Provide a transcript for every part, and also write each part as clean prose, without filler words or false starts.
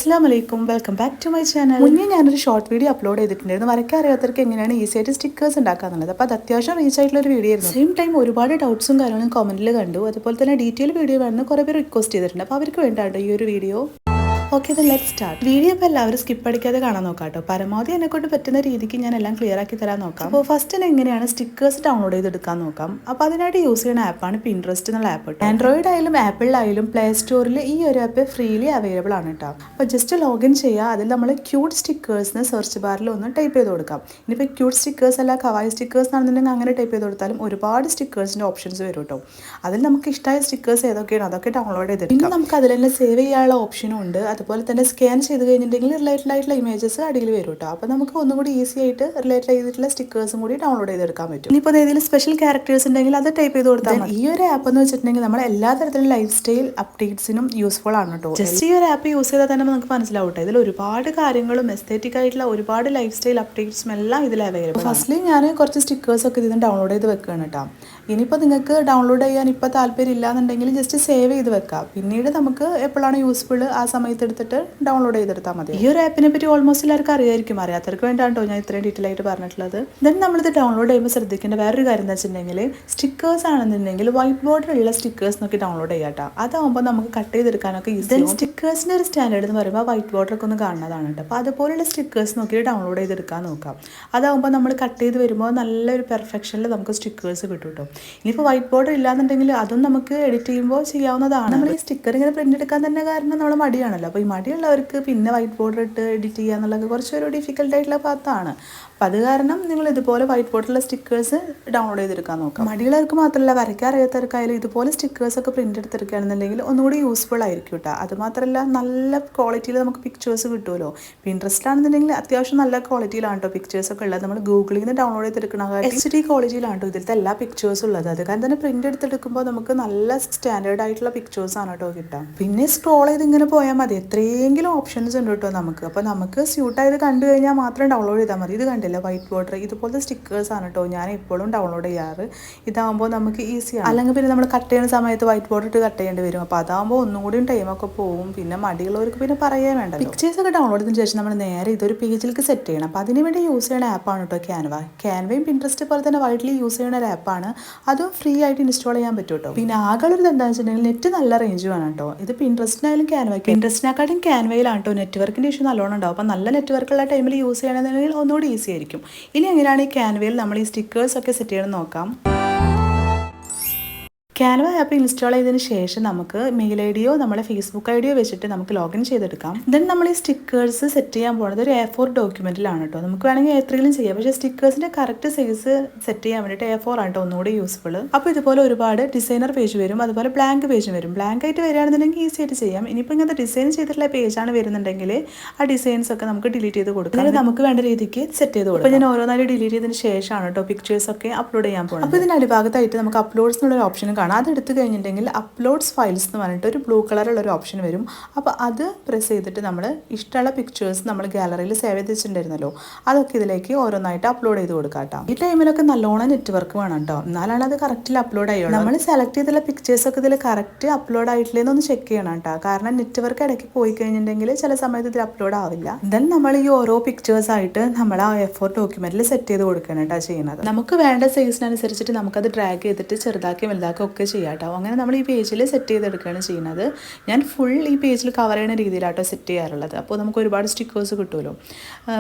അസ്സലാമലൈക്കും, welcome back to my channel. മുന്നേ ഞാനൊരു ഷോർട്ട് വീഡിയോ അപ്ലോഡ് ചെയ്തിട്ടുണ്ടായിരുന്നു വരയ്ക്കാൻ അറിയാത്തവർക്ക് എങ്ങനെയാണ് ഈസി ആയിട്ട് സ്റ്റിക്കേഴ്സ് ഉണ്ടാക്കാന്നുള്ളത്. അപ്പോൾ അത് അത്യാവശ്യം റീച്ച് ആയിട്ടുള്ള ഒരു വീഡിയോ ആയിരുന്നു. സെയിം ടൈം ഒരുപാട് ഡൗട്ട്സും കാര്യങ്ങളും കമന്റിൽ കണ്ടു. അതുപോലെ തന്നെ ഡീറ്റെയിൽ വീഡിയോ വേണമെന്ന് കുറേ പേര് റിക്വസ്റ്റ് ചെയ്തിട്ടുണ്ട്. അപ്പോൾ അവർക്ക് വേണ്ടിയിട്ടോ ഈ ഒരു video. Okay, then let's start. Video ഇപ്പോൾ എല്ലാവരും സ്കിപ്പ് അടിക്കാതെ കാണാൻ നോക്കാം കേട്ടോ. പരമാവധി എന്നെക്കൊണ്ട് പറ്റുന്ന രീതിക്ക് ഞാൻ എല്ലാം ക്ലിയർ ആക്കി തരാൻ നോക്കാം. അപ്പോൾ ഫസ്റ്റ് തന്നെ എങ്ങനെയാണ് സ്റ്റിക്കേഴ്സ് ഡൗൺലോഡ് ചെയ്തെടുക്കാൻ നോക്കാം. അപ്പോൾ അതിനായിട്ട് യൂസ് ചെയ്യുന്ന ആപ്പാണ് പിൻട്രസ്റ്റ് എന്നുള്ള ആപ്പ് കേട്ടോ. ആൻഡ്രോയിഡ് ആയാലും ആപ്പിളിലായാലും പ്ലേ സ്റ്റോറിൽ ഈ ഒരു ആപ്പ് ഫ്രീലി അവൈലബിൾ ആണ് കേട്ടോ. അപ്പോൾ ജസ്റ്റ് ലോഗിൻ ചെയ്യുക. അതിൽ നമ്മൾ ക്യൂട്ട് സ്റ്റിക്കേഴ്സിന് സെർച്ച് ബാറിൽ ഒന്ന് ടൈപ്പ് ചെയ്ത് കൊടുക്കാം. ഇനിയിപ്പോൾ ക്യൂട്ട് സ്റ്റിക്കേഴ്സ് അല്ല കവായി സ്റ്റിക്കേഴ്സ് ആണെന്നുണ്ടെങ്കിൽ അങ്ങനെ ടൈപ്പ് ചെയ്ത് കൊടുത്താലും ഒരുപാട് സ്റ്റിക്കേഴ്സിൻ്റെ ഓപ്ഷൻസ് വരും കേട്ടോ. അതിൽ നമുക്ക് ഇഷ്ടമായ സ്റ്റിക്കേഴ്സ് ഏതൊക്കെയാണ് അതൊക്കെ ഡൗൺലോഡ് ചെയ്തെടുക്കാം. പിന്നെ നമുക്ക് അതിൽ തന്നെ സേവ് ചെയ്യാനുള്ള ഓപ്ഷനും ഉണ്ട്. അതുപോലെ തന്നെ സ്കാൻ ചെയ്ത് കഴിഞ്ഞിട്ടുണ്ടെങ്കിൽ റിലേറ്റഡ് ആയിട്ടുള്ള ഇമേജസ് അടിയിൽ വരും കേട്ടോ. അപ്പോൾ നമുക്ക് ഒന്നും കൂടി ഈസി ആയിട്ട് റിലേറ്റഡ് ചെയ്തിട്ടുള്ള സ്റ്റിക്കേഴ്സും കൂടി ഡൗൺലോഡ് ചെയ്തെടുക്കാൻ പറ്റും. ഇനിയിപ്പോൾ ഏതെങ്കിലും സ്പെഷ്യൽ ക്യാരക്ടേഴ്സ് ഉണ്ടെങ്കിൽ അത് ടൈപ്പ് ചെയ്ത് കൊടുത്താൽ മതി. ഈ ഒരു ആപ്പ് എന്ന് വെച്ചിട്ടുണ്ടെങ്കിൽ നമ്മൾ എല്ലാ തരത്തിലുള്ള ലൈഫ് സ്റ്റൈൽ അപ്ഡേറ്റ്സിനും യൂസ്ഫുൾ ആണ് കേട്ടോ. ജസ്റ്റ് ഈ ഒരു ആപ്പ് യൂസ് ചെയ്താൽ തന്നെ നമുക്ക് മനസ്സിലാവും കേട്ടോ. ഇതിൽ ഒരുപാട് കാര്യങ്ങളും എസ്തറ്റിക് ആയിട്ടുള്ള ഒരുപാട് ലൈഫ് സ്റ്റൈൽ അപ്ഡേറ്റ്സും എല്ലാം ഇതിൽ അവൈലബിൾ. ഫസ്റ്റ്ലി ഞാൻ കുറച്ച് സ്റ്റിക്കേഴ്സ് ഒക്കെ ഇതിന് ഡൗൺലോഡ് ചെയ്ത് വെക്കുകയാണ് കേട്ടോ. ഇനിയിപ്പോൾ നിങ്ങൾക്ക് ഡൗൺലോഡ് ചെയ്യാൻ ഇപ്പോൾ താല്പര്യം ഇല്ലാന്നുണ്ടെങ്കിൽ ജസ്റ്റ് സേവ് ചെയ്ത് വെക്കാം. പിന്നീട് നമുക്ക് എപ്പോഴാണ് യൂസ്ഫുൾ ആ സമയത്ത് എടുത്തിട്ട് ഡൗൺലോഡ് ചെയ്തെടുത്താൽ മതി. ഈ ഒരു ആപ്പിനെ പറ്റി ഓൾമോസ്റ്റ് എല്ലാവർക്കും അറിയായിരിക്കും. അറിയാത്തവർക്ക് വേണ്ടിയാണോ ഞാൻ ഇത്രയും ഡീറ്റെയിൽ ആയിട്ട് പറഞ്ഞിട്ടുള്ളത്. ദെൻ നമ്മളിത് ഡൗൺലോഡ് ചെയ്യുമ്പോൾ ശ്രദ്ധിക്കേണ്ട വേറൊരു കാര്യം എന്താ വെച്ചിട്ടുണ്ടെങ്കിൽ സ്റ്റിക്കേഴ്സ് ആണെന്നുണ്ടെങ്കിൽ വൈറ്റ് ബോർഡർ ഉള്ള സ്റ്റിക്കേഴ്സ് നോക്കി ഡൗൺലോഡ് ചെയ്യാം കേട്ടോ. അതാകുമ്പോൾ നമുക്ക് കട്ട് ചെയ്തെടുക്കാനൊക്കെ ഈസി. ദെൻ സ്റ്റിക്കേഴ്സിൻ്റെ ഒരു സ്റ്റാൻഡേർഡ് എന്ന് പറയുമ്പോൾ വൈറ്റ് ബോർഡറൊക്കെ ഒന്ന് കാണുന്നതാണ് കേട്ടോ. അപ്പോൾ അതുപോലുള്ള സ്റ്റിക്കേഴ്സ് നോക്കി ഡൗൺലോഡ് ചെയ്തെടുക്കാൻ നോക്കാം. അതാകുമ്പോൾ നമ്മൾ കട്ട് ചെയ്ത് വരുമ്പോൾ നല്ലൊരു പെർഫെക്ഷനിൽ നമുക്ക് സ്റ്റിക്കേഴ്സ് കിട്ടും കേട്ടോ. ഇനിയിപ്പോൾ വൈറ്റ് ബോർഡർ ഇല്ലാന്നുണ്ടെങ്കിൽ അതും നമുക്ക് എഡിറ്റ് ചെയ്യുമ്പോൾ ചെയ്യാവുന്നതാണ്. നമ്മൾ ഈ സ്റ്റിക്കർ ഇങ്ങനെ പ്രിന്റ് എടുക്കാൻ തന്നെ കാരണം നമ്മൾ മടിയാണല്ലോ. അപ്പോൾ ഈ മടിയുള്ളവർക്ക് പിന്നെ വൈറ്റ് ബോർഡർ ഇട്ട് എഡിറ്റ് ചെയ്യുക എന്നുള്ളത് കുറച്ചൊരു ഡിഫിക്കൽട്ട് ആയിട്ടുള്ള പാത്താണ്. അപ്പോൾ അത് കാരണം നിങ്ങൾ ഇതുപോലെ വൈറ്റ് ബോർഡറുള്ള സ്റ്റിക്കേഴ്സ് ഡൗൺലോഡ് ചെയ്തെടുക്കാൻ നോക്കാം. മടിയുള്ളവർക്ക് മാത്രമല്ല വരയ്ക്കാൻ അറിയാത്തവർക്കായാലും ഇതുപോലെ സ്റ്റിക്കേഴ്സൊക്കെ പ്രിന്റ് എടുത്തെടുക്കുകയാണെന്നുണ്ടെങ്കിൽ ഒന്നുകൂടി യൂസ്ഫുൾ ആയിരിക്കും കേട്ടോ. അതുമാത്രമല്ല നല്ല ക്വാളിറ്റിയിൽ നമുക്ക് പിക്ചേഴ്സ് കിട്ടുമല്ലോ. പിൻട്രസ്റ്റ് ആണെന്നുണ്ടെങ്കിൽ അത്യാവശ്യം നല്ല ക്വാളിറ്റിയിലാണ് കേട്ടോ പിക്ചേഴ്സൊക്കെ ഉള്ളത്. നമ്മൾ ഗൂഗിളിൽ നിന്ന് ഡൗൺലോഡ് ചെയ്തെടുക്കണ HD ക്വാളിറ്റിയിലാണ് കേട്ടോ ഇതിലത്തെ എല്ലാ പിക്ചേഴ്സും ഉള്ളത്. അത് കാരണം തന്നെ പ്രിന്റ് എടുത്തെടുക്കുമ്പോൾ നമുക്ക് നല്ല സ്റ്റാൻഡേർഡ് ആയിട്ടുള്ള പിക്ചേഴ്സ് ആണ് കേട്ടോ കിട്ടാം. പിന്നെ സ്ക്രോൾ ചെയ്ത് ഇങ്ങനെ പോയാൽ മതി. എത്രയെങ്കിലും ഓപ്ഷൻസ് ഉണ്ട് കേട്ടോ നമുക്ക്. അപ്പോൾ നമുക്ക് സ്യൂട്ടായത് കണ്ടു കഴിഞ്ഞാൽ മാത്രം ഡൗൺലോഡ് ചെയ്താൽ മതി. ഇത് കണ്ടില്ല വൈറ്റ് ബോർഡർ ഇതുപോലത്തെ സ്റ്റിക്കേഴ്സ് ആണ് കേട്ടോ ഞാൻ എപ്പോഴും ഡൗൺലോഡ് ചെയ്യാറ്. ഇതാകുമ്പോൾ നമുക്ക് ഈസിയാണ്. അല്ലെങ്കിൽ പിന്നെ നമ്മൾ കട്ട് ചെയ്യുന്ന സമയത്ത് വൈറ്റ് ബോർഡർ ഇട്ട് കട്ട് ചെയ്യേണ്ടി വരും. അപ്പോൾ അതാകുമ്പോൾ ഒന്നുകൂടിയും ടൈമൊക്കെ പോകും. പിന്നെ മടിയുള്ളവർക്ക് പിന്നെ പറയാൻ വേണ്ട. പിക്ചേഴ്സ് ഒക്കെ ഡൗൺലോഡ് ചെയ്തതിന് ശേഷം നമ്മൾ നേരെ ഇതൊരു പേജിലേക്ക് സെറ്റ് ചെയ്യണം. അപ്പോൾ അതിന് വേണ്ടി യൂസ് ചെയ്യുന്ന ആപ്പാണ് കേട്ടോ ക്യാൻവയും പിൻട്രസ്റ്റ് പോലെ തന്നെ വൈഡ്ലി യൂസ് ചെയ്യുന്ന ഒരു ആപ്പാണ്. അതും ഫ്രീ ആയിട്ട് ഇൻസ്റ്റാൾ ചെയ്യാൻ പറ്റും കേട്ടോ. പിന്നെ ആകെയുള്ളത് എന്താണെന്ന് വെച്ചിട്ടുണ്ടെങ്കിൽ നെറ്റ് നല്ല റേഞ്ച് വേണം കേട്ടോ. ഇത് പിൻട്രസ്റ്റിനായാലും പിൻട്രസ്റ്റിനെക്കാട്ടും ക്യാൻവയിലാണ് കേട്ടോ. നെറ്റ്വർക്കിൻ്റെ ഇഷ്യൂ നല്ലോണം ഉണ്ടാവും. അപ്പോൾ നല്ല നെറ്റ്വർക്കുള്ള ടൈമിൽ യൂസ് ചെയ്യണമെന്നുണ്ടെങ്കിൽ ഒന്നുകൂടി ഈസി ആയിരിക്കും. ഇനി എങ്ങനെയാണ് ഈ ക്യാൻവയിൽ നമ്മൾ ഈ സ്റ്റിക്കേഴ്സ് ഒക്കെ സെറ്റ് ചെയ്യണം നോക്കാം. ക്യാൻവ ആപ്പ് ഇൻസ്റ്റാൾ ചെയ്തതിന് ശേഷം നമുക്ക് മെയിൽ ഐഡിയോ നമ്മുടെ ഫേസ്ബുക്ക് ഐഡിയോ വെച്ചിട്ട് നമുക്ക് ലോഗിൻ ചെയ്തെടുക്കാം. ദെൻ നമ്മൾ ഈ സ്റ്റിക്കേഴ്സ് സെറ്റ് ചെയ്യാൻ പോകുന്നത് ഒരു A4 ഡോക്യുമെൻറ്റിലാണ് കേട്ടോ. നമുക്ക് വേണമെങ്കിൽ A3യിലും ചെയ്യാം. പക്ഷേ സ്റ്റിക്കേഴ്സിൻ്റെ കറക്റ്റ് സൈസ് സെറ്റ് ചെയ്യാൻ വേണ്ടിയിട്ട് A4 ആണ് കേട്ടോ ഒന്നുകൂടി യൂസ്ഫുൾ. അപ്പോൾ ഇതുപോലെ ഒരുപാട് ഡിസൈനർ പേജ് വരും, അതുപോലെ ബ്ലാങ്ക് പേജും വരും. ബ്ലാങ്ക് ആയിട്ട് വരികയാണെന്നുണ്ടെങ്കിൽ ഈസി ആയിട്ട് ചെയ്യാം. ഇനിയിപ്പോൾ ഇങ്ങനത്തെ ഡിസൈൻ ചെയ്തിട്ടുള്ള പേജാണ് വരുന്നുണ്ടെങ്കിൽ ആ ഡിസൈൻസ് ഒക്കെ നമുക്ക് ഡിലീറ്റ് ചെയ്ത് കൊടുക്കാം. അല്ലെങ്കിൽ നമുക്ക് വേണ്ട രീതിക്ക് സെറ്റ് ചെയ്ത് കൊടുക്കാം. അപ്പോൾ ഞാൻ ഓരോന്നായി ഡിലീറ്റ് ചെയ്തതിന് ശേഷമാണ് കേട്ടോ പിക്ചേഴ്സ് ഒക്കെ അപ്ലോഡ് ചെയ്യാൻ പോകുന്നത്. അപ്പോൾ ഇതിന് അടിഭാഗത്തായിട്ട് നമുക്ക് അപ്ലോഡ്സ് എന്നുള്ള ഓപ്ഷൻ കാണാം. അതെടുത്ത് കഴിഞ്ഞിട്ടുണ്ടെങ്കിൽ അപ്ലോഡ്സ് ഫയൽസ് എന്ന് പറഞ്ഞിട്ട് ഒരു ബ്ലൂ കളറുള്ള ഒരു ഓപ്ഷൻ വരും. അപ്പോൾ അത് പ്രസ് ചെയ്തിട്ട് നമ്മൾ ഇഷ്ടമുള്ള പിക്ചേഴ്സ് നമ്മൾ ഗാലറിയിൽ സേവ് ചെയ്ത് വെച്ചിട്ടുണ്ടായിരുന്നല്ലോ അതൊക്കെ ഇതിലേക്ക് ഓരോന്നായിട്ട് അപ്ലോഡ് ചെയ്ത് കൊടുക്കാം കേട്ടോ. ഈ ടൈമിലൊക്കെ നല്ലോണം നെറ്റ്വർക്ക് വേണം കേട്ടോ. എന്നാലാണ് അത് കറക്റ്റിൽ അപ്ലോഡ് ആയുള്ളൂ. നമ്മൾ സെലക്ട് ചെയ്തുള്ള പിക്ചേഴ്സ് ഒക്കെ ഇതിൽ കറക്റ്റ് അപ്ലോഡ് ആയിട്ടില്ലെന്നൊന്ന് ചെക്ക് ചെയ്യണം കേട്ടോ. കാരണം നെറ്റ്വർക്ക് ഇടയ്ക്ക് പോയി കഴിഞ്ഞിട്ടുണ്ടെങ്കിൽ ചില സമയത്ത് ഇതിൽ അപ്ലോഡ് ആവില്ല. ദെൻ നമ്മൾ ഈ ഓരോ പിക്ചേഴ്സ് ആയിട്ട് നമ്മൾ ആ A4 ഡോക്യുമെന്റിൽ സെറ്റ് ചെയ്ത് കൊടുക്കണം കേട്ടോ ചെയ്യുന്നത്. നമുക്ക് വേണ്ട സൈസിനനുസരിച്ചിട്ട് നമുക്കത് ഡ്രാഗ് ചെയ്തിട്ട് ചെറുതാക്കി വലുതാക്കി ഒക്കെ ചെയ്യാം കേട്ടോ. അങ്ങനെ നമ്മൾ ഈ പേജിൽ സെറ്റ് ചെയ്തെടുക്കുകയാണ് ചെയ്യുന്നത്. ഞാൻ ഫുൾ ഈ പേജിൽ കവർ ചെയ്യുന്ന രീതിയിലാട്ടോ സെറ്റ് ചെയ്യാറുള്ളത്. അപ്പോൾ നമുക്ക് ഒരുപാട് സ്റ്റിക്കേഴ്സ് കിട്ടുമല്ലോ.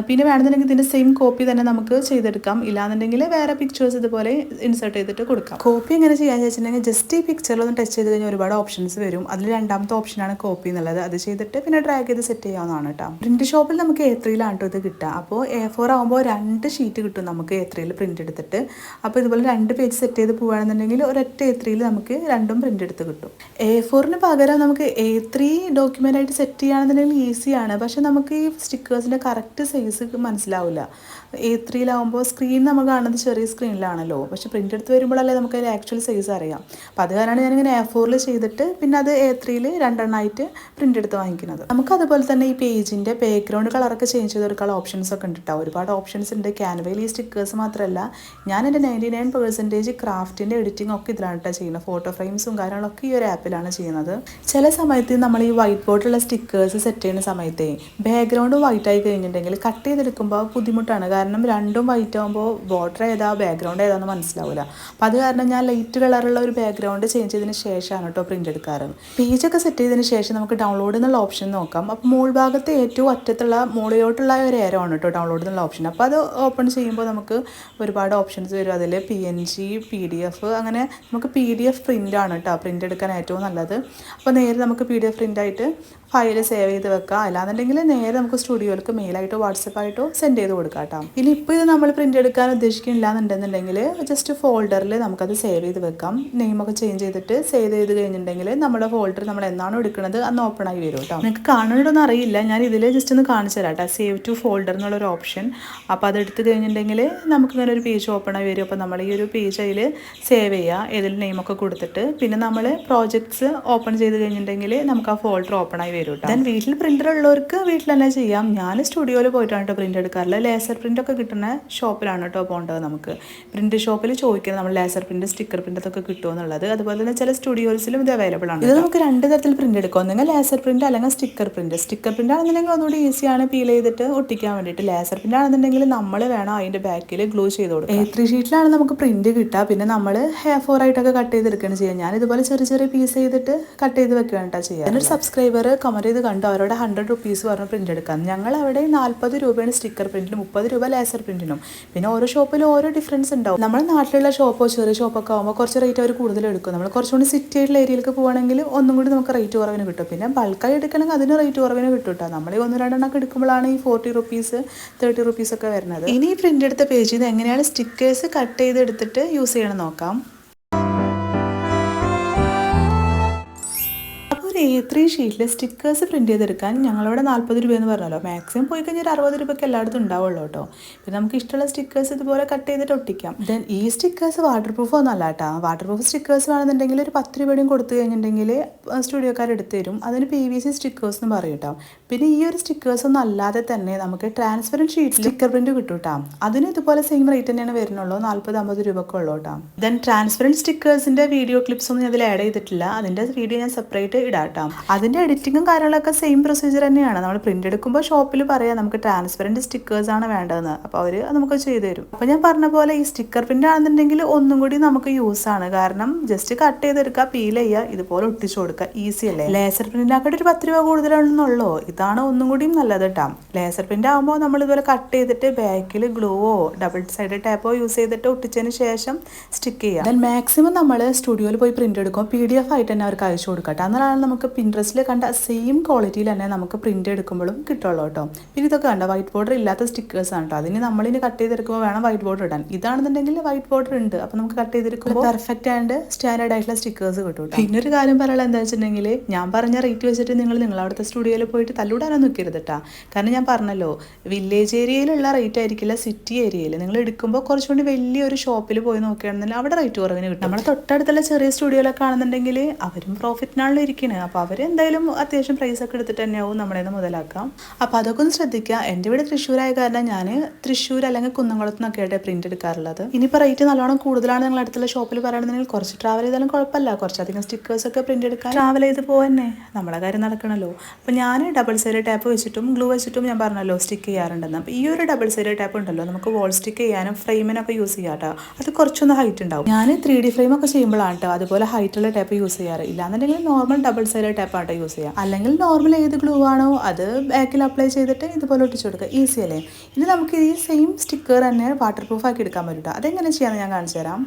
പിന്നെ വേണമെന്നുണ്ടെങ്കിൽ ഇതിൻ്റെ സെയിം കോപ്പി തന്നെ നമുക്ക് ചെയ്തെടുക്കാം. ഇല്ലാന്നുണ്ടെങ്കിൽ വേറെ പിക്ചേഴ്സ് ഇതുപോലെ ഇൻസേർട്ട് ചെയ്തിട്ട് കൊടുക്കാം. കോപ്പി എങ്ങനെ ചെയ്യാന്ന് വെച്ചിട്ടുണ്ടെങ്കിൽ ജസ്റ്റ് ഈ പിക്ചറിലൊന്ന് ടച്ച് ചെയ്ത് കഴിഞ്ഞാൽ ഒരുപാട് ഓപ്ഷൻസ് വരും. അതിൽ രണ്ടാമത്തെ ഓപ്ഷനാണ് കോപ്പി എന്നുള്ളത്. അത് ചെയ്തിട്ട് പിന്നെ ഡ്രാഗ് ചെയ്ത് സെറ്റ് ചെയ്യാവുന്നതാണ് കേട്ടോ. പ്രിന്റ് ഷോപ്പിൽ നമുക്ക് A3യിലാണ് കേട്ടോ ഇത് കിട്ടുക. അപ്പോൾ A4 ആകുമ്പോൾ 2 ഷീറ്റ് കിട്ടും നമുക്ക് A3യിൽ പ്രിന്റ് എടുത്തിട്ട്. അപ്പോൾ ഇതുപോലെ 2 പേജ് സെറ്റ് ചെയ്ത് പോകുകയാണെന്നുണ്ടെങ്കിൽ ഒരൊറ്റ A3യിൽ നമുക്ക് രണ്ടും പ്രിന്റ് എടുത്ത് കിട്ടും. A4ന് പകരം നമുക്ക് A3 ഡോക്യുമെന്റ് ആയിട്ട് സെറ്റ് ചെയ്യുകയാണെന്നുണ്ടെങ്കിൽ ഈസിയാണ്. പക്ഷെ നമുക്ക് ഈ സ്റ്റിക്കേഴ്സിന്റെ കറക്റ്റ് സൈസ് മനസ്സിലാവില്ല. A3യിലാവുമ്പോൾ സ്ക്രീൻ നമ്മൾ കാണുന്നത് ചെറിയ സ്ക്രീനിലാണല്ലോ. പക്ഷെ പ്രിന്റ് എടുത്ത് വരുമ്പോഴല്ലേ നമുക്ക് അതിൻ്റെ ആക്ച്വൽ സൈസ് അറിയാം. അപ്പോൾ അത് കാരണമാണ് ഞാനിങ്ങനെ A4ൽ ചെയ്തിട്ട് പിന്നെ അത് A3യിൽ രണ്ടെണ്ണമായിട്ട് പ്രിന്റ് എടുത്ത് വാങ്ങിക്കുന്നത്. നമുക്ക് അതുപോലെ തന്നെ ഈ പേജിന്റെ ബാക്ക്ഗ്രൗണ്ട് കളറൊക്കെ ചേഞ്ച് ചെയ്ത് കൊടുക്കാനുള്ള ഓപ്ഷൻസ് ഒക്കെ ഉണ്ട് കേട്ടോ. ഒരുപാട് ഓപ്ഷൻസ് ഉണ്ട് ക്യാൻവയിൽ. ഈ സ്റ്റിക്കേഴ്സ് മാത്രമല്ല ഞാൻ എൻ്റെ 99% ക്രാഫ്റ്റിന്റെ എഡിറ്റിംഗ് ഒക്കെ ഇതിലാണ് കേട്ടോ ചെയ്യുന്നത്. ചെയ്യുന്നത്. ഫോട്ടോ ഫ്രെയിംസും കാര്യങ്ങളൊക്കെ ഈ ഒരു ആപ്പിലാണ് ചെയ്യുന്നത്. ചില സമയത്ത് നമ്മൾ ഈ വൈറ്റ് ബോർഡിലുള്ള സ്റ്റിക്കേഴ്സ് സെറ്റ് ചെയ്യുന്ന സമയത്തേ ബാക്ക്ഗ്രൗണ്ട് വൈറ്റ് ആയി കഴിഞ്ഞിട്ടുണ്ടെങ്കിൽ കട്ട് ചെയ്തെടുക്കുമ്പോൾ ബുദ്ധിമുട്ടാണ്. കാരണം രണ്ടും വൈറ്റ് ആകുമ്പോൾ ബോർഡർ ഏതാ ബാക്ക്ഗ്രൗണ്ട് ഏതാണെന്ന് മനസ്സിലാവില്ല. അപ്പോൾ അത് കാരണം ഞാൻ ലൈറ്റ് കളറുള്ള ഒരു ബാക്ക്ഗ്രൗണ്ട് ചേഞ്ച് ചെയ്തതിന് ശേഷമാണ് കേട്ടോ പ്രിൻ്റ് എടുക്കാറ്. പേജൊക്കെ സെറ്റ് ചെയ്തതിന് ശേഷം നമുക്ക് ഡൗൺലോഡ് എന്നുള്ള ഓപ്ഷൻ നോക്കാം. അപ്പോൾ മുകൾ ഭാഗത്ത് ഏറ്റവും അറ്റത്തുള്ള മുകളിലോട്ടുള്ള ഒരു ഏരോ ആണ് കേട്ടോ ഡൗൺലോഡ് എന്നുള്ള ഓപ്ഷൻ. അപ്പോൾ അത് ഓപ്പൺ ചെയ്യുമ്പോൾ നമുക്ക് ഒരുപാട് ഓപ്ഷൻസ് വരും. അതിൽ PNG PDF അങ്ങനെ നമുക്ക് PDF പ്രിൻ്റ് ആണ് കേട്ടോ പ്രിൻ്റ് എടുക്കാൻ ഏറ്റവും നല്ലത്. അപ്പോൾ നേരെ നമുക്ക് PDF പ്രിൻ്റായിട്ട് ഫയൽ സേവ് ചെയ്ത് വെക്കാം. അല്ലാന്നുണ്ടെങ്കിൽ നേരെ നമുക്ക് സ്റ്റുഡിയോയിലേക്ക് മെയിലായിട്ടോ വാട്സപ്പായിട്ടോ സെൻഡ് ചെയ്ത് കൊടുക്കാം കേട്ടോ. ഇനി ഇപ്പോൾ ഇത് നമ്മൾ പ്രിൻ്റ് എടുക്കാൻ ഉദ്ദേശിക്കുന്നില്ല എന്നുണ്ടെന്നുണ്ടെങ്കിൽ ജസ്റ്റ് ഫോൾഡറിൽ നമുക്കത് സേവ് ചെയ്ത് വെക്കാം. നെയിമൊക്കെ ചേഞ്ച് ചെയ്തിട്ട് സേവ് ചെയ്ത് കഴിഞ്ഞിട്ടുണ്ടെങ്കിൽ നമ്മുടെ ഫോൾഡർ നമ്മൾ എന്നാണോ എടുക്കുന്നത് അന്ന് ഓപ്പൺ ആയി വരും കേട്ടോ. നിങ്ങൾക്ക് കാണുന്നുണ്ടോന്ന് അറിയില്ല, ഞാൻ ഇതിൽ ജസ്റ്റ് ഒന്ന് കാണിച്ചു തരാം കേട്ടോ. സേവ് ടു ഫോൾഡർ എന്നുള്ളൊരു ഓപ്ഷൻ. അപ്പോൾ അത് എടുത്ത് കഴിഞ്ഞിട്ടുണ്ടെങ്കിൽ നമുക്കിങ്ങനെ ഒരു പേജ് ഓപ്പൺ ആയി വരും. അപ്പോൾ നമ്മൾ ഈ ഒരു പേജ് അതിൽ സേവ് ചെയ്യുക, ഏതിൽ നെയിമൊക്കെ കൊടുത്തിട്ട്. പിന്നെ നമ്മൾ പ്രോജക്ട്സ് ഓപ്പൺ ചെയ്ത് കഴിഞ്ഞിട്ടുണ്ടെങ്കിൽ നമുക്ക് ആ ഫോൾഡർ ഓപ്പൺ ആയി വരും കേട്ടോ. ദെൻ വീട്ടിൽ പ്രിൻ്റർ ഉള്ളവർക്ക് വീട്ടിൽ തന്നെ ചെയ്യാം. ഞാൻ സ്റ്റുഡിയോയിൽ പോയിട്ടാണ് കേട്ടോ പ്രിൻ്റ് എടുക്കാറില്ല. ലേസർ പ്രിൻ്റ് ഒക്കെ കിട്ടുന്ന ഷോപ്പിലാണ് കേട്ടോ പോകേണ്ടത്. നമുക്ക് പ്രിൻ്റ് ഷോപ്പിൽ ചോദിക്കുന്നത് നമ്മൾ ലേസർ പ്രിൻ്റ് സ്റ്റിക്കർ പ്രിൻ്റ് ഒക്കെ കിട്ടുമോ എന്നുള്ളത്. അതുപോലെ തന്നെ ചില സ്റ്റുഡിയോസിലും ഇത് അവൈലബിൾ ആണ്. ഇത് നമുക്ക് രണ്ട് തരത്തിൽ പ്രിൻ്റ് എടുക്കാം. ഒന്നെങ്കിൽ ലേസർ പ്രിൻ്റ് അല്ലെങ്കിൽ സ്റ്റിക്കർ പ്രിൻ്റ്. സ്റ്റിക്കർ പ്രിൻ്റ് ആണെന്നുണ്ടെങ്കിൽ ഒന്നുകൂടി ഈസിയാണ് പീൽ ചെയ്തിട്ട് ഒട്ടിക്കാൻ വേണ്ടിയിട്ട്. ലേസർ പ്രിൻ്റ് ആണെന്നുണ്ടെങ്കിൽ നമ്മൾ വേണം അതിൻ്റെ ബാക്കിൽ ഗ്ലൂ ചെയ്ത് കൊടുക്കുക. A3 ഷീറ്റിലാണ് നമുക്ക് പ്രിൻ്റ് കിട്ടുക. പിന്നെ നമ്മൾ A4 ആയിട്ടൊക്കെ കട്ട് ചെയ്തെടുക്കുകയാണ് ചെയ്യുക. ഞാൻ ഇതുപോലെ ചെറിയ ചെറിയ പീസ് ചെയ്തിട്ട് കട്ട് ചെയ്ത് വെക്കുകയാണ് കേട്ടോ ചെയ്യുക. അതിനൊരു സബ്സ്ക്രൈബർ കമൻറ്റ് ചെയ്ത് കണ്ടു അവരോട് 100 rupees പറഞ്ഞ് പ്രിൻ്റ് എടുക്കാം. ഞങ്ങൾ അവിടെ 40 രൂപയാണ് സ്റ്റിക്കർ പ്രിൻറ്റിനും 30 രൂപ ലേസർ പ്രിൻറ്റിനും. പിന്നെ ഓരോ ഷോപ്പിലും ഓരോ ഡിഫറൻസ് ഉണ്ടാവും. നമ്മുടെ നാട്ടിലുള്ള ഷോപ്പോ ചെറിയ ഷോപ്പൊക്കെ ആകുമ്പോൾ കുറച്ച് റേറ്റ് അവർ കൂടുതൽ എടുക്കും. നമ്മൾ കുറച്ചുകൂടി സിറ്റി ആയിട്ടുള്ള ഏരിയയിലേക്ക് പോകുകയാണെങ്കിൽ ഒന്നും കൂടി നമുക്ക് റേറ്റ് കുറവിന് കിട്ടും. പിന്നെ ബൾക്കായി എടുക്കണമെങ്കിൽ അതിന് റേറ്റ് കുറവിന് കിട്ടും കേട്ടോ. നമ്മൾ ഈ 1-2 എണ്ണമൊക്കെ എടുക്കുമ്പോഴാണ് ഈ 40 rupees 30 rupees ഒക്കെ വരുന്നത്. ഇനി ഈ പ്രിൻ്റ് എടുത്ത പേജിൽ നിന്ന് എങ്ങനെയാണ് സ്റ്റിക്കേഴ്സ് കട്ട് ചെയ്തെടുത്തിട്ട് യൂസ് ചെയ്യണം നോക്കാം. A3 ഷീറ്റിൽ സ്റ്റിക്കേഴ്സ് പ്രിൻറ്റ് ചെയ്തെടുക്കാൻ ഞങ്ങളവിടെ 40 രൂപയെന്ന് പറഞ്ഞല്ലോ. മാക്സിമം പോയി കഴിഞ്ഞാൽ 60 രൂപയ്ക്ക് എല്ലായിടത്തും ഉണ്ടാവുള്ളൂ കേട്ടോ. പിന്നെ നമുക്ക് ഇഷ്ടമുള്ള സ്റ്റിക്കേഴ്സ് ഇതുപോലെ കട്ട് ചെയ്തിട്ട് ഒട്ടിക്കാം. ദെൻ ഈ സ്റ്റിക്കേഴ്സ് വാട്ടർ പ്രൂഫ് ഒന്നല്ല കേട്ടോ. വാട്ടർ പ്രൂഫ് സ്റ്റിക്കേഴ്സ് വേണമെന്നുണ്ടെങ്കിൽ ഒരു 10 രൂപയും കൊടുത്തു കഴിഞ്ഞിട്ടുണ്ടെങ്കിൽ സ്റ്റുഡിയോക്കാർ എടുത്തു തരും. അതിന് PVC സ്റ്റിക്കേഴ്സ് എന്ന് പറയും കേട്ടോ. പിന്നെ ഈ ഒരു സ്റ്റിക്കേഴ്സ് ഒന്നും അല്ലാതെ തന്നെ നമുക്ക് ട്രാൻസ്പെറൻറ്റ് ഷീറ്റിൽ സ്റ്റിക്കർ പ്രിൻറ്റ് കിട്ടും കേട്ടോ. അതിന് ഇതുപോലെ സെയിം റേറ്റ് തന്നെയാണ് വരുന്നുള്ളൂ, 40-50 രൂപയ്ക്ക് ഉള്ളൂ കേട്ടോ. ദെൻ ട്രാൻസ്പെറൻറ്റ് സ്റ്റിക്കേഴ്സിൻ്റെ വീഡിയോ ക്ലിപ്സ് ഒന്നും അതിൽ ആഡ് ചെയ്തിട്ടില്ല. അതിൻ്റെ വീഡിയോ ഞാൻ സെപ്പറേറ്റ് ഇടാം. അതിൻ്റെ എഡിറ്റിങ്ങും കാര്യങ്ങളൊക്കെ സെയിം പ്രൊസീജിയർ തന്നെയാണ്. നമ്മൾ പ്രിൻ്റ് എടുക്കുമ്പോൾ ഷോപ്പിൽ പറയാം നമുക്ക് ട്രാൻസ്പെറൻറ്റ് സ്റ്റിക്കേഴ്സ് ആണ് വേണ്ടതെന്ന്. അപ്പോൾ അവർ നമുക്ക് ചെയ്തു തരും. അപ്പോൾ ഞാൻ പറഞ്ഞ പോലെ ഈ സ്റ്റിക്കർ പ്രിൻ്റ് ആണെന്നുണ്ടെങ്കിൽ ഒന്നും കൂടി നമുക്ക് യൂസ് ആണ്. കാരണം ജസ്റ്റ് കട്ട് ചെയ്തെടുക്കുക, പീൽ ചെയ്യുക, ഇതുപോലെ ഒട്ടിച്ചു കൊടുക്കുക, ഈസി അല്ലേ. ലേസർ പ്രിൻ്റിനാക്കിയിട്ട് ഒരു 10 രൂപ കൂടുതലാണെന്നുള്ളൂ. ഇതാണ് ഒന്നും കൂടിയും നല്ലത് കേട്ടോ. ലേസർ പ്രിൻ്റ് ആകുമ്പോൾ നമ്മൾ ഇതുപോലെ കട്ട് ചെയ്തിട്ട് ബാക്കിൽ ഗ്ലൂവോ ഡബിൾ സൈഡ് ടാപ്പോ യൂസ് ചെയ്തിട്ട് ഒട്ടിച്ചതിന് ശേഷം സ്റ്റിക്ക് ചെയ്യുക. ദെൻ മാക്സിമം നമ്മൾ സ്റ്റുഡിയോയിൽ പോയി പ്രിൻ്റ് എടുക്കും, PDF ആയിട്ട് തന്നെ അവർക്ക് അയച്ചു കൊടുക്കട്ടെ. എന്നാലാണ് നമുക്ക് പിൻട്രസ്റ്റിൽ കണ്ട സെയിം ക്വാളിറ്റിയിൽ തന്നെ നമുക്ക് പ്രിൻ്റ് എടുക്കുമ്പോഴും കിട്ടുള്ളൂ കേട്ടോ. പിന്നെ ഇതൊക്കെ കണ്ട വൈറ്റ് ബോർഡർ ഇല്ലാത്ത സ്റ്റിക്കേഴ്സ് ആണ് കേട്ടോ. അതിന് നമ്മളിനി കട്ട് ചെയ്തെടുക്കുമ്പോൾ വേണം വൈറ്റ് ബോർഡർ ഇടാൻ. ഇതാണെന്നുണ്ടെങ്കിൽ വൈറ്റ് ബോർഡർ ഉണ്ട്. അപ്പോൾ നമുക്ക് കട്ട് ചെയ്തെടുക്കുമ്പോൾ പെർഫെക്റ്റ് ആൻഡ് സ്റ്റാൻഡേർഡ് ആയിട്ടുള്ള സ്റ്റിക്കേഴ്സ് കിട്ടും. പിന്നെ ഒരു കാര്യം പറയാനുള്ള എന്താ വെച്ചിട്ടുണ്ടെങ്കിൽ ഞാൻ പറഞ്ഞ റേറ്റ് വെച്ചിട്ട് നിങ്ങളവിടുത്തെ സ്റ്റുഡിയോയിൽ പോയിട്ട് തല്ലൂടാനൊന്നും നിൽക്കരുത് കേട്ടോ. കാരണം ഞാൻ പറഞ്ഞല്ലോ വില്ലേജ് ഏരിയയിലുള്ള റേറ്റ് ആയിരിക്കില്ല സിറ്റി ഏരിയയിൽ. നിങ്ങൾ എടുക്കുമ്പോൾ കുറച്ചുകൂടി വലിയൊരു ഷോപ്പിൽ പോയി നോക്കുകയാണെന്നുണ്ടെങ്കിൽ അവിടെ റേറ്റ് കുറവിന് കിട്ടും. നമ്മുടെ തൊട്ടടുത്തുള്ള ചെറിയ സ്റ്റുഡിയോയിലൊക്കെ ആണെന്നുണ്ടെങ്കിൽ അവരും പ്രോഫിറ്റിനാണല്ലോ ഇരിക്കുന്നത്. അപ്പോൾ അവരെന്തായാലും അത്യാവശ്യം പ്രൈസൊക്കെ എടുത്തിട്ട് തന്നെയാവും നമ്മളെ മുതലാക്കാം. അപ്പോൾ അതൊക്കെ ഒന്ന് ശ്രദ്ധിക്കുക. എൻ്റെ ഇവിടെ തൃശ്ശൂരായ കാരണം ഞാൻ തൃശ്ശൂർ അല്ലെങ്കിൽ കുന്നംകുളത്ത് നിന്നൊക്കെ ആയിട്ട് പ്രിൻ്റ് എടുക്കാറുള്ളത്. ഇനിയിപ്പോൾ റേറ്റ് നല്ലോണം കൂടുതലാണ് നിങ്ങൾ അടുത്തുള്ള ഷോപ്പിൽ പറയുകയാണെന്നുണ്ടെങ്കിൽ കുറച്ച് ട്രാവൽ ചെയ്താലും കുഴപ്പമില്ല. കുറച്ചധികം സ്റ്റിക്കേഴ്സൊക്കെ പ്രിൻ്റ് എടുക്കാൻ ട്രാവൽ ചെയ്ത് പോകന്നെ നമ്മളെ കാര്യം നടക്കണമല്ലോ. അപ്പോൾ ഞാൻ ഡബിൾ സൈഡ് ടാപ്പ് വെച്ചിട്ടും ഗ്ലൂ വെച്ചിട്ടും ഞാൻ പറഞ്ഞല്ലോ സ്റ്റിക്ക് ചെയ്യാറുണ്ടെന്ന്. അപ്പോൾ ഈ ഒരു ഡബിൾ സൈഡ് ടാപ്പ് ഉണ്ടല്ലോ നമുക്ക് വാൾ സ്റ്റിക്ക് ചെയ്യാനും ഫ്രെയിമിനൊക്കെ യൂസ് ചെയ്യാം കേട്ടോ. അത് കുറച്ചൊന്ന് ഹൈറ്റ് ഉണ്ടാവും. ഞാൻ 3D ഫ്രെയിമൊക്കെ ചെയ്യുമ്പോഴാണ് കേട്ടോ അതുപോലെ ഹൈറ്റുള്ള ടാപ്പ് യൂസ് ചെയ്യാറ്. ഇല്ലാന്നുണ്ടെങ്കിൽ നോർമൽ ഡബിൾ സൈഡ് ടാപ്പാണ് യൂസ് ചെയ്യുക. അല്ലെങ്കിൽ നോർമൽ ഏത് ഗ്ലൂ ആണോ അത് ബാക്കിൽ അപ്ലൈ ചെയ്തിട്ട് ഇതുപോലെ ഒട്ടിച്ചു കൊടുക്കുക. ഈസി അല്ലേ. ഇനി നമുക്ക് ഈ സെയിം സ്റ്റിക്കർ തന്നെ വാട്ടർ പ്രൂഫ് ആക്കി എടുക്കാൻ പറ്റും. അതെങ്ങനെ ചെയ്യാമെന്ന് ഞാൻ കാണിച്ചു തരാം.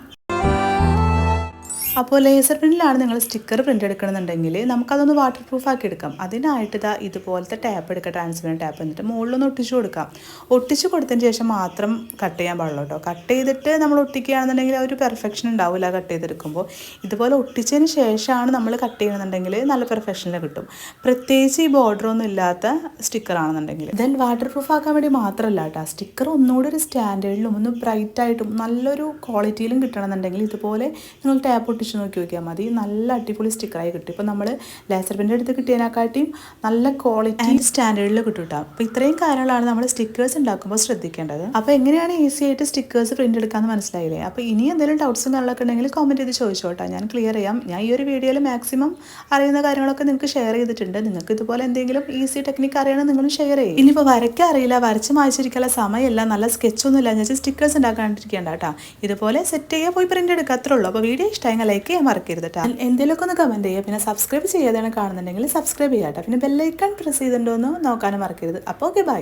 അപ്പോൾ ലേസർ പ്രിൻറ്റിലാണ് നിങ്ങൾ സ്റ്റിക്കർ പ്രിൻ്റ് എടുക്കണമെന്നുണ്ടെങ്കിൽ നമുക്കതൊന്ന് വാട്ടർ പ്രൂഫ് ആക്കി എടുക്കാം. അതിനായിട്ട് ഇതുപോലത്തെ ടാപ്പ് എടുക്കുക, ട്രാൻസ്പെറൻറ്റ് ടാപ്പ്. എന്നിട്ട് മുകളിലൊന്ന് ഒട്ടിച്ചു കൊടുക്കാം. ഒട്ടിച്ചു കൊടുത്തതിന് ശേഷം മാത്രം കട്ട് ചെയ്യാൻ പാടുള്ളൂ കേട്ടോ. കട്ട് ചെയ്തിട്ട് നമ്മൾ ഒട്ടിക്കുകയാണെന്നുണ്ടെങ്കിൽ ആ ഒരു പെർഫെക്ഷൻ ഉണ്ടാവില്ല കട്ട് ചെയ്തെടുക്കുമ്പോൾ. ഇതുപോലെ ഒട്ടിച്ചതിന് ശേഷമാണ് നമ്മൾ കട്ട് ചെയ്യണമെന്നുണ്ടെങ്കിൽ നല്ല പെർഫെക്ഷനിൽ കിട്ടും. പ്രത്യേകിച്ച് ഈ ബോർഡറൊന്നും ഇല്ലാത്ത സ്റ്റിക്കർ ആണെന്നുണ്ടെങ്കിൽ. ദെൻ വാട്ടർ പ്രൂഫ് ആക്കാൻ വേണ്ടി മാത്രമല്ല കേട്ടോ, സ്റ്റിക്കർ ഒന്നുകൂടി ഒരു സ്റ്റാൻഡേർഡിലും ഒന്ന് ബ്രൈറ്റായിട്ടും നല്ലൊരു ക്വാളിറ്റിയിലും കിട്ടണമെന്നുണ്ടെങ്കിൽ ഇതുപോലെ നിങ്ങൾ ടാപ്പ് പൊട്ടിച്ച് നോക്കിയാൽ മതി, നല്ല അടിപൊളി സ്റ്റിക്കറായി കിട്ടും. ഇപ്പോൾ നമ്മൾ ലേസർ പെൻ്റെ അടുത്ത് കിട്ടിയതിനെക്കാട്ടിയും നല്ല ക്വാളിറ്റി ആൻഡ് സ്റ്റാൻഡേർഡിൽ കിട്ടും കേട്ടോ. അപ്പോൾ ഇത്രയും കാര്യങ്ങളാണ് നമ്മൾ സ്റ്റിക്കേഴ്സ് ഉണ്ടാക്കുമ്പോൾ ശ്രദ്ധിക്കേണ്ടത്. അപ്പോൾ എങ്ങനെയാണ് ഈസി ആയിട്ട് സ്റ്റിക്കേഴ്സ് പ്രിൻ്റ് എടുക്കാമെന്ന് മനസ്സിലായില്ലേ? അപ്പോൾ ഇനി എന്തെങ്കിലും ഡൗട്ട്സും കാര്യങ്ങളൊക്കെ ഉണ്ടെങ്കിൽ കമൻറ്റ് ചെയ്ത് ചോദിച്ചോട്ടെ, ഞാൻ ക്ലിയർ ചെയ്യാം. ഞാൻ ഈ ഒരു വീഡിയോയിൽ മാക്സിമം അറിയുന്ന കാര്യങ്ങളൊക്കെ നിങ്ങൾക്ക് ഷെയർ ചെയ്തിട്ടുണ്ട്. നിങ്ങൾക്ക് ഇതുപോലെ എന്തെങ്കിലും ഈസി ടെക്നിക്ക് അറിയണം നിങ്ങളും ഷെയർ ചെയ്യും. ഇനിയിപ്പോൾ വരയ്ക്കാൻ അറിയില്ല, വരച്ച് മായ്ച്ചിരിക്കാനുള്ള സമയമല്ല, നല്ല സ്കെച്ചൊന്നും ഇല്ല, ഞാൻ സ്റ്റിക്കേഴ്സ് ഉണ്ടാക്കാണ്ടിരിക്കേണ്ട കേട്ടോ. ഇതുപോലെ സെറ്റ് ചെയ്യുക, പോയി പ്രിൻ്റ് എടുക്കുക, അത്രേ ഉള്ളൂ. അപ്പോൾ വീഡിയോ ഇഷ്ടമായെങ്കിൽ ലൈക്ക് ചെയ്യാൻ മറക്കരുത് കേട്ടോ. എന്തെങ്കിലുമൊക്കെ ഒന്ന് കമൻറ്റ് ചെയ്യുക. പിന്നെ സബ്സ്ക്രൈബ് ചെയ്യാതെയാണ് കാണുന്നുണ്ടെങ്കിൽ സബ്സ്ക്രൈബ് ചെയ്യാം കേട്ടോ. പിന്നെ ബെല്ലൈക്കൺ പ്രസ് ചെയ്തിട്ടുണ്ടോ എന്ന് നോക്കാനും മറക്കരുത്. അപ്പോൾ ഓക്കെ, ബൈ.